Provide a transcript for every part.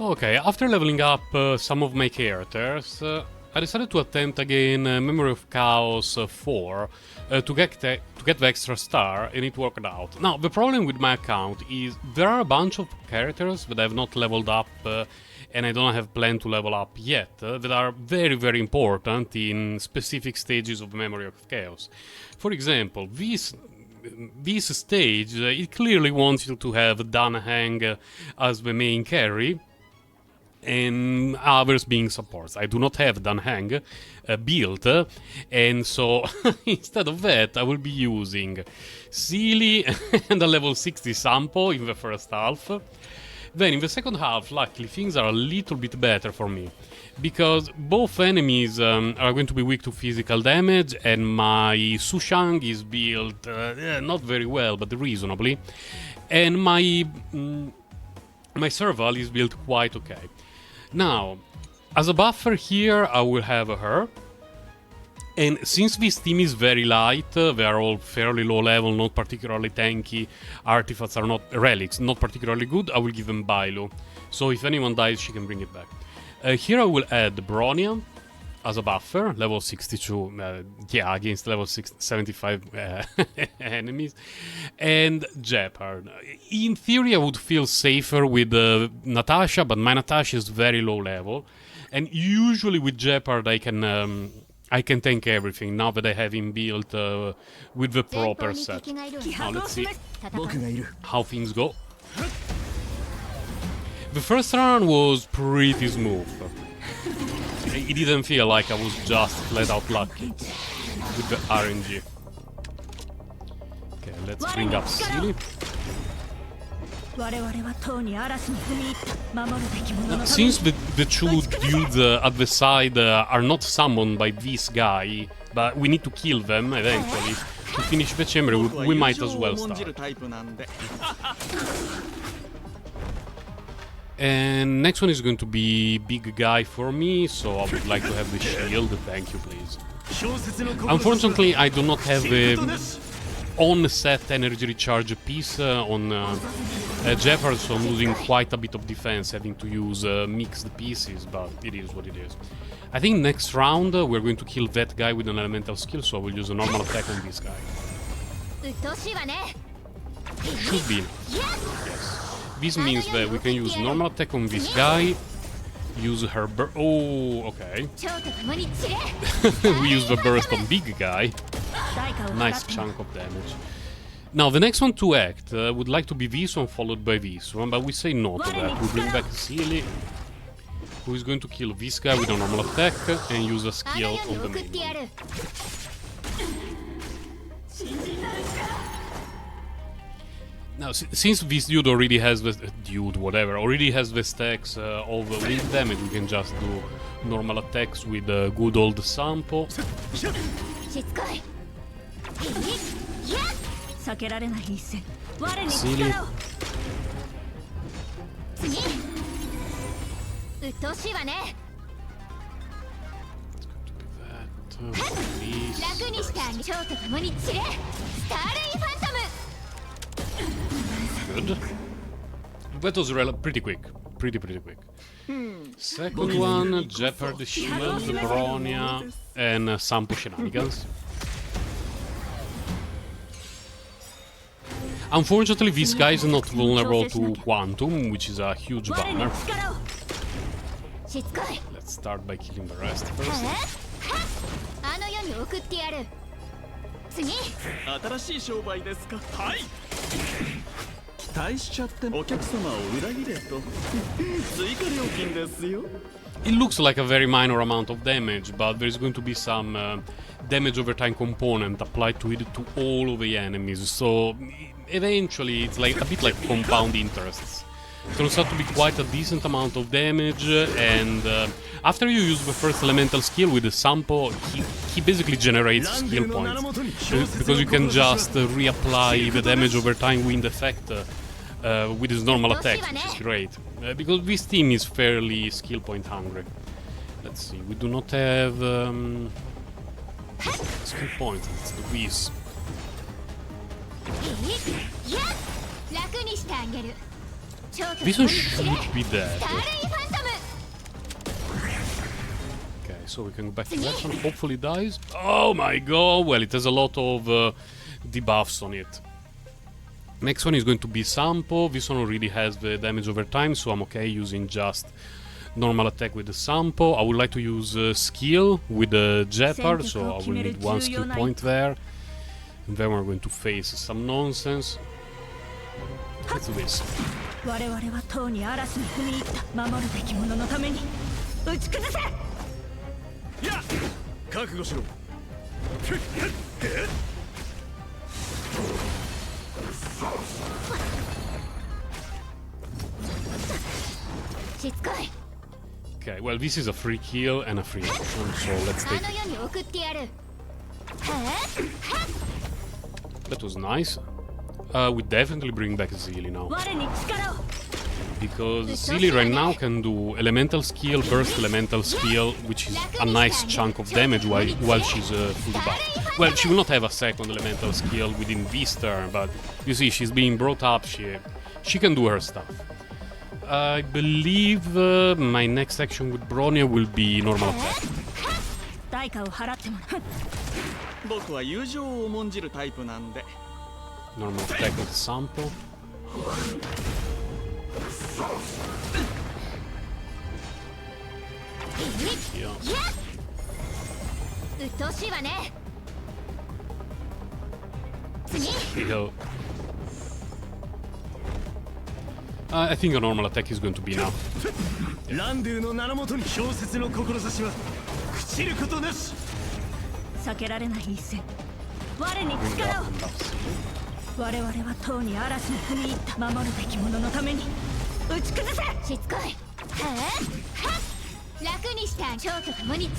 Okay, after leveling up some of my characters, I decided to attempt again Memory of Chaos 4 to get the extra star, and it worked out. Now, the problem with my account is there are a bunch of characters that I have not leveled up and I don't have planned to level up yet, that are very, very important in specific stages of Memory of Chaos. For example, this stage, it clearly wants you to have Danheng as the main carry, and others being supports. I do not have Danheng built, and so instead of that I will be using Sealy and a level 60 Sampo in the first half. Then in the second half, luckily, things are a little bit better for me, because both enemies are going to be weak to physical damage, and my Sushang is built not very well, but reasonably, and my Serval is built quite okay. Now, as a buffer here, I will have her. And since this team is very light, they are all fairly low level, not particularly tanky, artifacts are not relics, not particularly good, I will give them Bailu. So if anyone dies, she can bring it back. Here I will add Bronia as a buffer, level 62, yeah, against level 75 enemies, and Gepard. In theory, I would feel safer with Natasha, but my Natasha is very low level, and usually with Gepard I can tank everything now that I have him built with the proper set. Now let's see how things go. The first run was pretty smooth. It didn't feel like I was just flat out lucky with the RNG. Okay, let's bring up Sealy. Since the two dudes at the side are not summoned by this guy, but we need to kill them eventually to finish the chamber, we might as well start. And next one is going to be big guy for me, so I would like to have the shield. Thank you, please. Unfortunately, I do not have the on-set energy recharge piece on Gepard, so I'm losing quite a bit of defense, having to use mixed pieces, but it is what it is. I think next round we're going to kill that guy with an elemental skill, so I will use a normal attack on this guy. Should be enough. Yes. This means that we can use normal attack on this guy, use her oh, okay. We use the burst on big guy. Nice chunk of damage. Now, the next one to act would like to be this one followed by this one, but we say no to that. We bring back Sealy, who is going to kill this guy with a normal attack and use a skill on the main one. Now, since this dude already has the already has the stacks of wind damage, we can just do normal attacks with good old Sampo. Sealy. Good. That was pretty quick. Pretty quick. Second one, Gepard, Shield, Bronia, and Sampo shenanigans. Unfortunately, this guy is not vulnerable to Quantum, which is a huge bummer. Let's start by killing the rest first. It looks like a very minor amount of damage, but there's going to be some damage over time component applied to it to all of the enemies, so eventually it's like a bit like compound interests. It turns out to be quite a decent amount of damage, and after you use the first elemental skill with the Sampo, he basically generates skill points, because you can just reapply the damage over time wind effect with his normal attacks, which is great, because this team is fairly skill point hungry. Let's see, we do not have skill points, it's the Whiz. This one should be dead. Okay, so we can go back to that one. Hopefully it dies. Oh my god! Well, it has a lot of debuffs on it. Next one is going to be Sampo. This one already has the damage over time, so I'm okay using just normal attack with the Sampo. I would like to use skill with the Gepard, so I will need 1 skill point there. And then we're going to face some nonsense. Let's do this. Okay, well, this is a free kill and a free action, so let's take it. That was nice. We definitely bring back Zilly now. Because Zilly right now can do elemental skill, burst elemental skill, which is a nice chunk of damage while she's fully buffed. Well, she will not have a second elemental skill within this turn, but you see, she's being brought up, she can do her stuff. I believe my next action with Bronya will be normal attack. Normal attack with Sampo. Yeah. Skill. I think a normal attack is going to be enough. Yeah.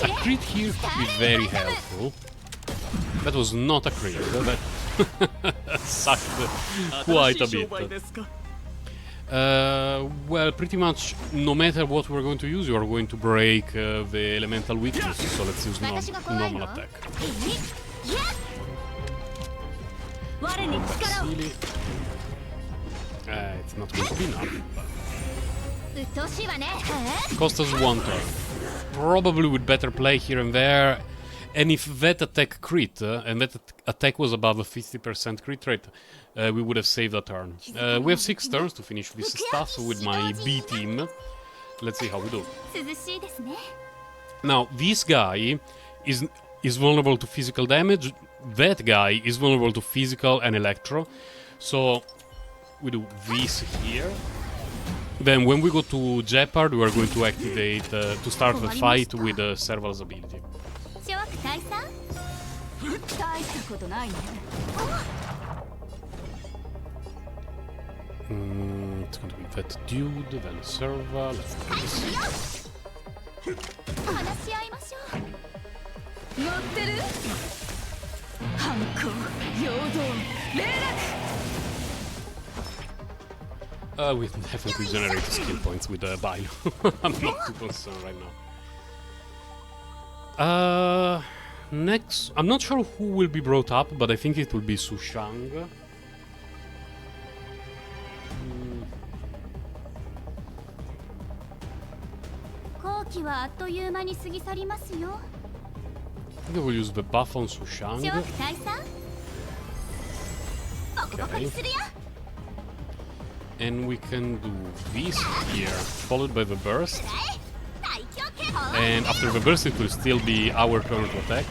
A crit here could be very helpful. That was not a crit, that sucked quite a bit. Well, pretty much no matter what we're going to use, you are going to break the elemental weakness, so let's use normal attack. It's not going to be enough. Cost us 1 turn. Probably with better play here and there. And if that attack crit, and that attack was above a 50% crit rate, we would have saved a turn. We have 6 turns to finish this stuff with my B team. Let's see how we do. Now, this guy is vulnerable to physical damage. That guy is vulnerable to physical and electro. So we do this here. Then when we go to Gepard, we are going to activate, to start the fight with Serval's ability. It's going to be that dude, then Serval, let's do this. We definitely generate skill points with Bilo. I'm not too concerned right now. Next, I'm not sure who will be brought up, but I think it will be Sushang. I think I will use the buff on Sushang. Okay. And we can do this here, followed by the burst. And after the burst it will still be our turn to attack.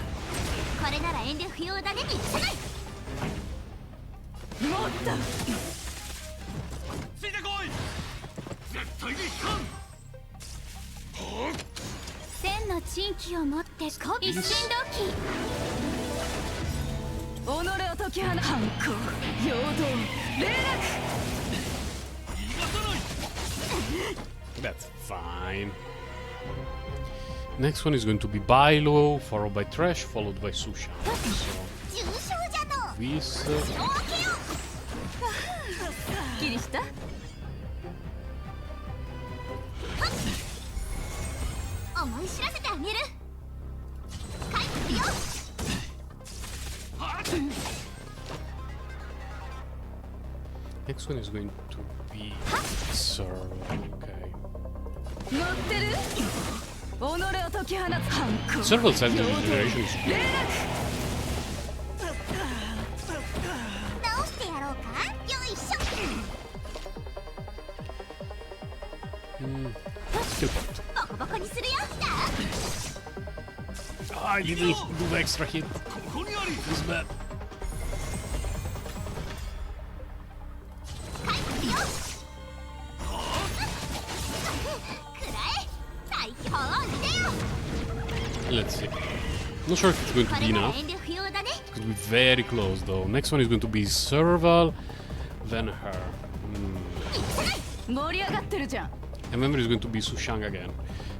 That's fine. Next one is going to be Bilo, followed by Trash, followed by Susha. So this. Next one is going to be Serval, okay. Serval's energy regeneration is good. Skill point. Ah, you didn't do the extra hit. It's bad. Let's see. Not sure if it's going to be enough. It's going to be very close though. Next one is going to be Serval, then her. And then there is going to be Sushang again.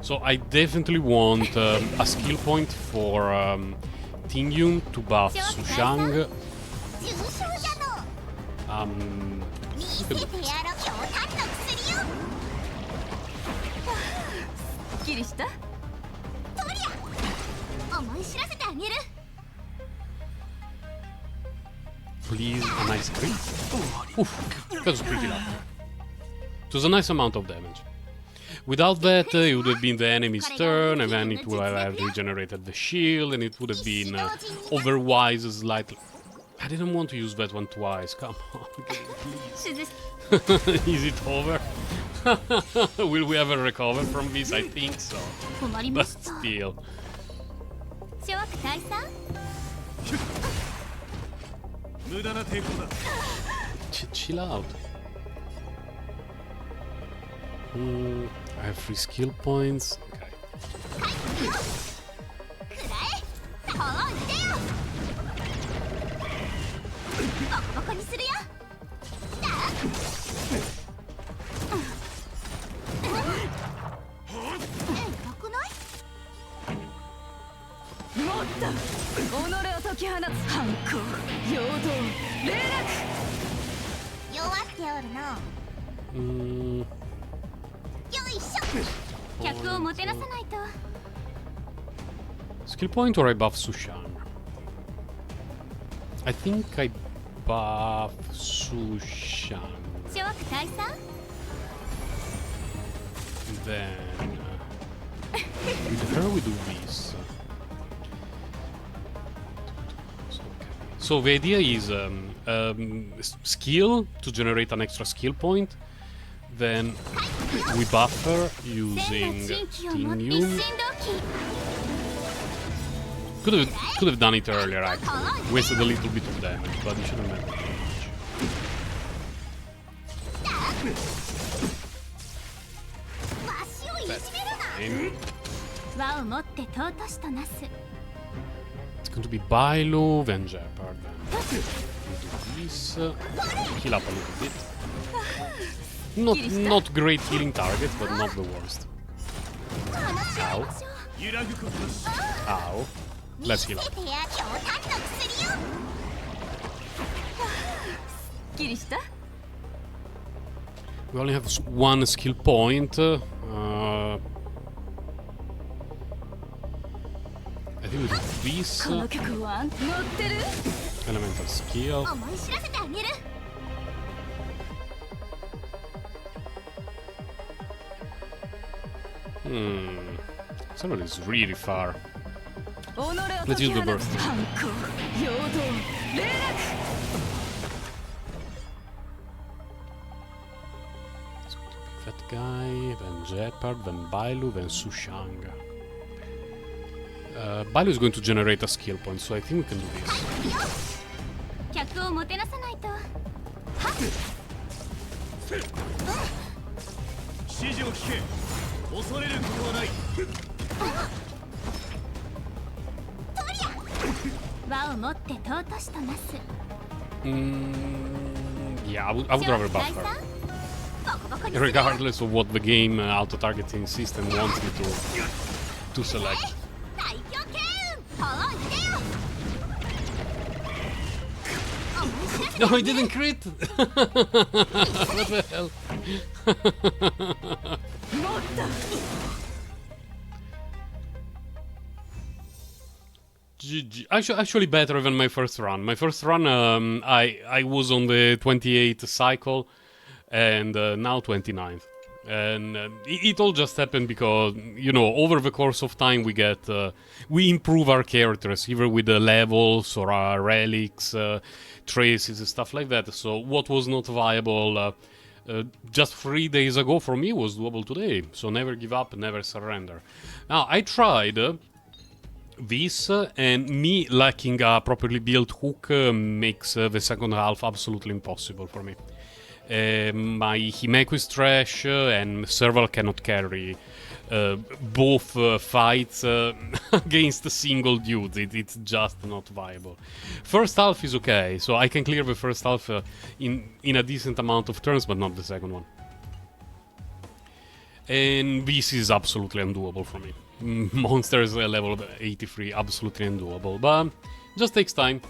So I definitely want a skill point for Tingyun to buff Sushang. Please, a nice crit. Oof, that was pretty lucky. It was a nice amount of damage. Without that, it would have been the enemy's turn, and then it would have regenerated the shield, and it would have been otherwise slightly... I didn't want to use that one twice, come on, please. Is it over? Will we ever recover from this? I think so. But still. Chill out. I have 3 skill points. Okay. Skill point or I buff Sushang? I think I buff Sushang. Then with her we do this. So the idea is skill to generate an extra skill point. Then we buff her using Tingyun. Could have done it earlier actually. Wasted a little bit of damage, but it shouldn't matter much. It's going to be Bailu, then Gepard. Then do this. Heal up a little bit. Not great healing targets, but not the worst. Ow. Ow. Let's heal up. We only have 1 skill point. I think we do this. Elemental skill. Someone is really far. Let's use the burst. That guy, then Gepard, then Bailu, then Sushang. Bailu is going to generate a skill point, so I think we can do this. Yeah, I would rather buff her. Regardless of what the game auto-targeting system wants me to select. No, I didn't crit! What the hell? GG. Actually better than my first run. My first run, I was on the 28th cycle, and now 29th. And it all just happened because, you know, over the course of time we improve our characters, either with the levels or our relics, traces and stuff like that. So what was not viable just 3 days ago for me was doable today. So never give up, never surrender. Now, I tried this, and me lacking a properly built hook makes the second half absolutely impossible for me. My Himeko is trash, and Serval cannot carry both fights against single dudes. It's just not viable. First half is okay, so I can clear the first half in a decent amount of turns, but not the second one. And this is absolutely undoable for me. Monsters level 83, absolutely undoable, but just takes time,